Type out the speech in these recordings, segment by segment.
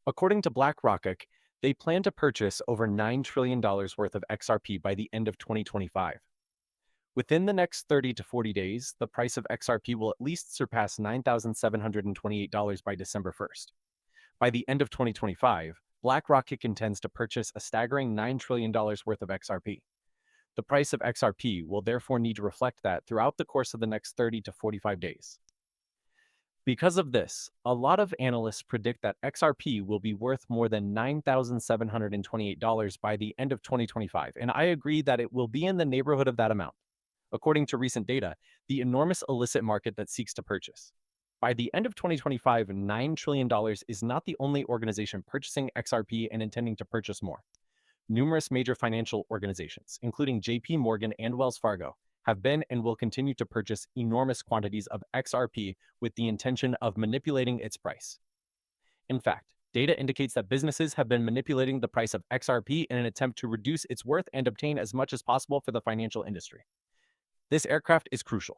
According to BlackRock, they plan to purchase over $9 trillion worth of XRP by the end of 2025. Within the next 30 to 40 days, the price of XRP will at least surpass $9,728 by December 1st. By the end of 2025, BlackRock intends to purchase a staggering $9 trillion worth of XRP. The price of XRP will therefore need to reflect that throughout the course of the next 30 to 45 days. Because of this, a lot of analysts predict that XRP will be worth more than $9,728 by the end of 2025, and I agree that it will be in the neighborhood of that amount, according to recent data, the enormous illicit market that seeks to purchase. By the end of 2025, $9 trillion is not the only organization purchasing XRP and intending to purchase more. Numerous major financial organizations, including JP Morgan and Wells Fargo, have been and will continue to purchase enormous quantities of XRP with the intention of manipulating its price. In fact, data indicates that businesses have been manipulating the price of XRP in an attempt to reduce its worth and obtain as much as possible for the financial industry. This aircraft is crucial.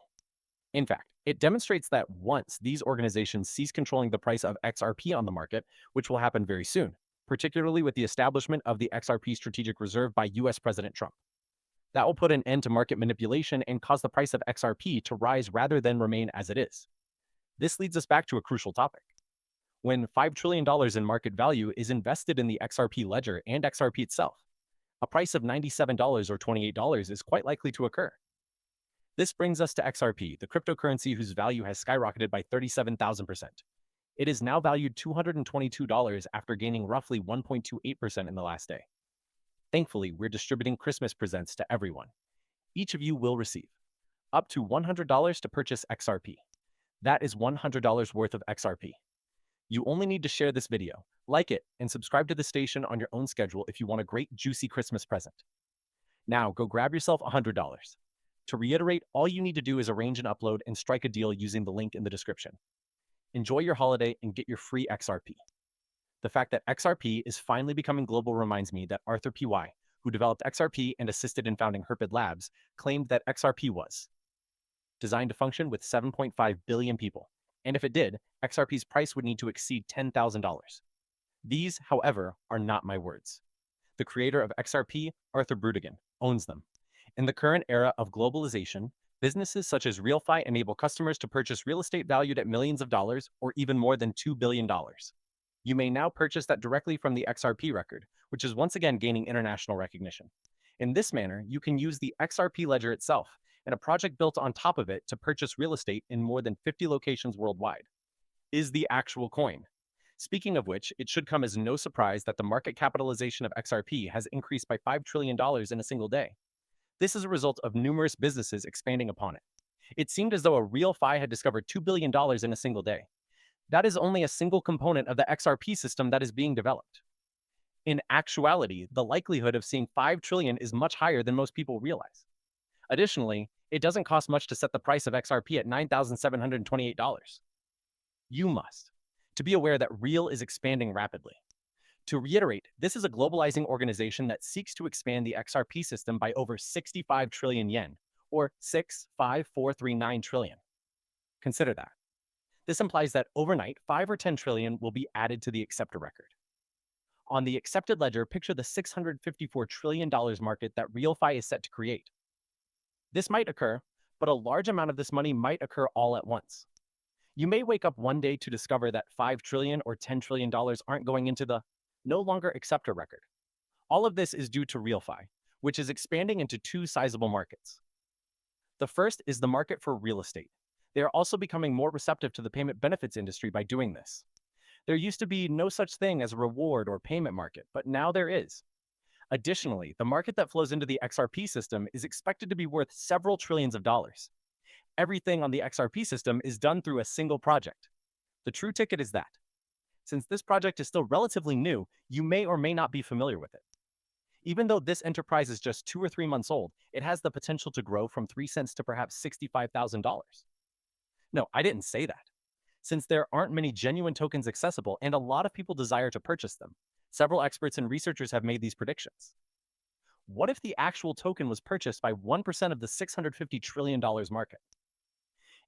In fact, it demonstrates that once these organizations cease controlling the price of XRP on the market, which will happen very soon, particularly with the establishment of the XRP Strategic Reserve by US President Trump. That will put an end to market manipulation and cause the price of XRP to rise rather than remain as it is. This leads us back to a crucial topic. When $5 trillion in market value is invested in the XRP ledger and XRP itself, a price of $97 or $28 is quite likely to occur. This brings us to XRP, the cryptocurrency whose value has skyrocketed by 37,000%. It is now valued $222 after gaining roughly 1.28% in the last day. Thankfully, we're distributing Christmas presents to everyone. Each of you will receive up to $100 to purchase XRP. That is $100 worth of XRP. You only need to share this video, like it, and subscribe to the station on your own schedule if you want a great juicy Christmas present. Now, go grab yourself $100. To reiterate, all you need to do is arrange an upload and strike a deal using the link in the description. Enjoy your holiday and get your free XRP. The fact that XRP is finally becoming global reminds me that Arthur Py, who developed XRP and assisted in founding Herpid Labs, claimed that XRP was designed to function with 7.5 billion people, and if it did, XRP's price would need to exceed $10,000. These, however, are not my words. The creator of XRP, Arthur Brudigan, owns them. In the current era of globalization, businesses such as RealFi enable customers to purchase real estate valued at millions of dollars or even more than $2 billion. You may now purchase that directly from the XRP record, which is once again gaining international recognition. In this manner, you can use the XRP ledger itself and a project built on top of it to purchase real estate in more than 50 locations worldwide. Is the actual coin. Speaking of which, it should come as no surprise that the market capitalization of XRP has increased by $5 trillion in a single day. This is a result of numerous businesses expanding upon it. It seemed as though a RealFi had discovered $2 billion in a single day. That is only a single component of the XRP system that is being developed. In actuality, the likelihood of seeing $5 trillion is much higher than most people realize. Additionally, it doesn't cost much to set the price of XRP at $9,728. You must, to be aware that Real is expanding rapidly. To reiterate, this is a globalizing organization that seeks to expand the XRP system by over 65 trillion yen, or 65439 trillion. Consider that. This implies that overnight, 5 or 10 trillion will be added to the acceptor record. On the accepted ledger, picture the $654 trillion market that RealFi is set to create. This might occur, but a large amount of this money might occur all at once. You may wake up one day to discover that 5 trillion or $10 trillion aren't going into the no longer acceptor record. All of this is due to RealFi, which is expanding into two sizable markets. The first is the market for real estate. They are also becoming more receptive to the payment benefits industry by doing this. There used to be no such thing as a reward or payment market, but now there is. Additionally, the market that flows into the XRP system is expected to be worth several trillions of dollars. Everything on the XRP system is done through a single project. The true ticket is that. Since this project is still relatively new, you may or may not be familiar with it. Even though this enterprise is just 2 or 3 months old, it has the potential to grow from 3 cents to perhaps $65,000. No, I didn't say that. Since there aren't many genuine tokens accessible and a lot of people desire to purchase them, several experts and researchers have made these predictions. What if the actual token was purchased by 1% of the $650 trillion market?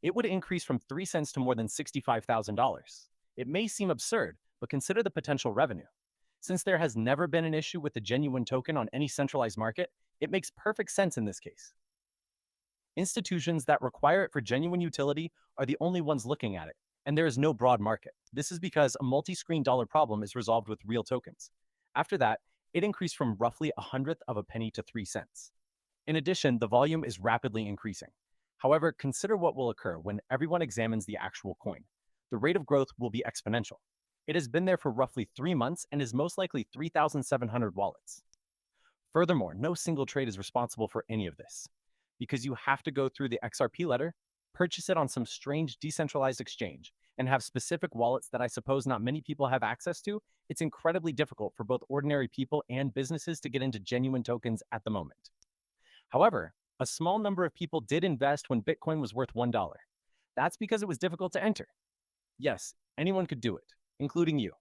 It would increase from 3 cents to more than $65,000. It may seem absurd, but consider the potential revenue. Since there has never been an issue with the genuine token on any centralized market, it makes perfect sense in this case. Institutions that require it for genuine utility are the only ones looking at it, and there is no broad market. This is because a multi-screen dollar problem is resolved with real tokens. After that, it increased from roughly a hundredth of a penny to 3 cents. In addition, the volume is rapidly increasing. However, consider what will occur when everyone examines the actual coin. The rate of growth will be exponential. It has been there for roughly 3 months and is most likely 3,700 wallets. Furthermore, no single trade is responsible for any of this, because you have to go through the XRP letter, purchase it on some strange decentralized exchange, and have specific wallets that I suppose not many people have access to. It's incredibly difficult for both ordinary people and businesses to get into genuine tokens at the moment. However, a small number of people did invest when Bitcoin was worth $1. That's because it was difficult to enter. Yes, anyone could do it, including you.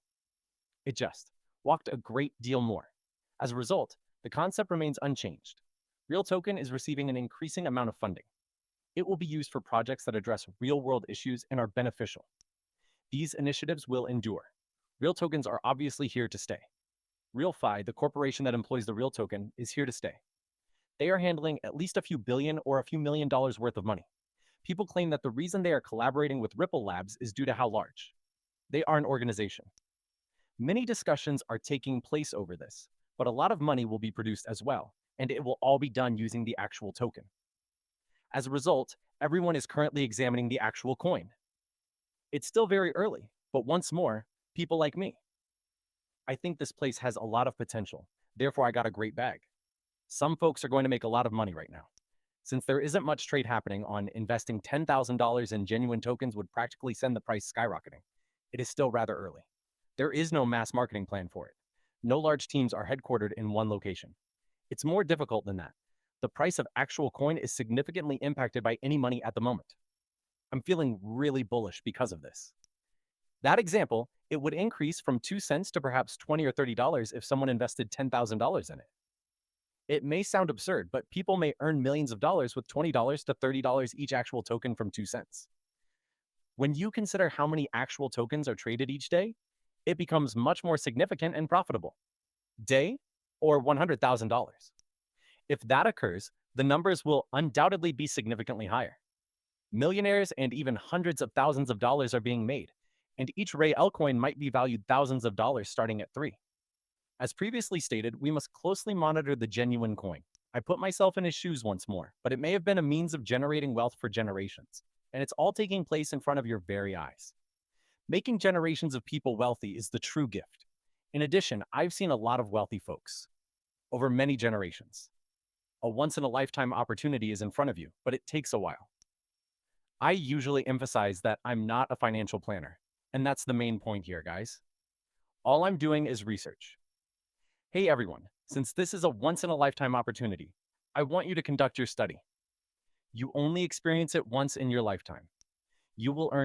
It just walked a great deal more. As a result, the concept remains unchanged. Real Token is receiving an increasing amount of funding. It will be used for projects that address real-world issues and are beneficial. These initiatives will endure. Real tokens are obviously here to stay. RealFi, the corporation that employs the Real Token, is here to stay. They are handling at least a few billion or a few $1 million worth of money. People claim that the reason they are collaborating with Ripple Labs is due to how large. They are an organization. Many discussions are taking place over this, but a lot of money will be produced as well, and it will all be done using the actual token. As a result, everyone is currently examining the actual coin. It's still very early, but once more, people like me. I think this place has a lot of potential, therefore I got a great bag. Some folks are going to make a lot of money right now. Since there isn't much trade happening on investing $10,000 in genuine tokens would practically send the price skyrocketing, it is still rather early. There is no mass marketing plan for it. No large teams are headquartered in one location. It's more difficult than that. The price of actual coin is significantly impacted by any money at the moment. I'm feeling really bullish because of this. That example, it would increase from 2 cents to perhaps $20 or $30 if someone invested $10,000 in it. It may sound absurd, but people may earn millions of dollars with $20 to $30 each actual token from 2 cents. When you consider how many actual tokens are traded each day, it becomes much more significant and profitable. Day or $100,000. If that occurs, the numbers will undoubtedly be significantly higher. Millionaires and even hundreds of thousands of dollars are being made, and each Ray L coin might be valued thousands of dollars starting at 3. As previously stated, we must closely monitor the genuine coin. I put myself in his shoes once more, but it may have been a means of generating wealth for generations, and it's all taking place in front of your very eyes. Making generations of people wealthy is the true gift. In addition, I've seen a lot of wealthy folks over many generations. A once-in-a-lifetime opportunity is in front of you, but it takes a while. I usually emphasize that I'm not a financial planner, and that's the main point here, guys. All I'm doing is research. Hey everyone, since this is a once-in-a-lifetime opportunity, I want you to conduct your study. You only experience it once in your lifetime. You will earn